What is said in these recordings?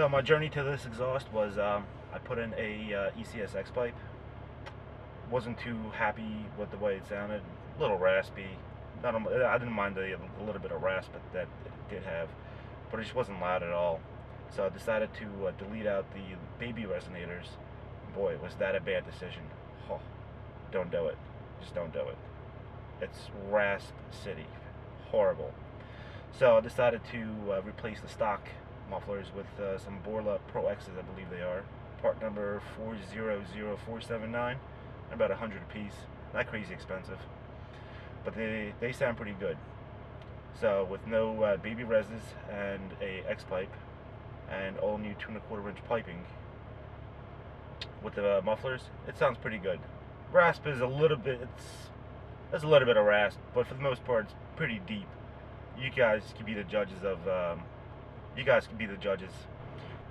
So my journey to this exhaust was I put in a ECS X pipe. Wasn't too happy with the way it sounded. A little raspy. I didn't mind a little bit of rasp that it did have, but it just wasn't loud at all. So I decided to delete out the baby resonators. Boy, was that a bad decision. Oh, don't do it. Just don't do it. It's rasp city. Horrible. So I decided to replace the stock mufflers with some Borla Pro X's, I believe they are. Part number 400479. About 100 a piece. Not crazy expensive, but they sound pretty good. So with no baby reses and a X pipe and all new 2¼ inch piping with the mufflers, it sounds pretty good. Rasp is a little bit, there's a little bit of rasp, but for the most part it's pretty deep. You guys can be the judges of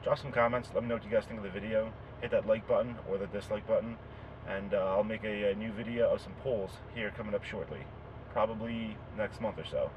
Drop some comments, let me know what you guys think of the video. Hit that like button or the dislike button, and I'll make a new video of some polls here coming up shortly, probably next month or so.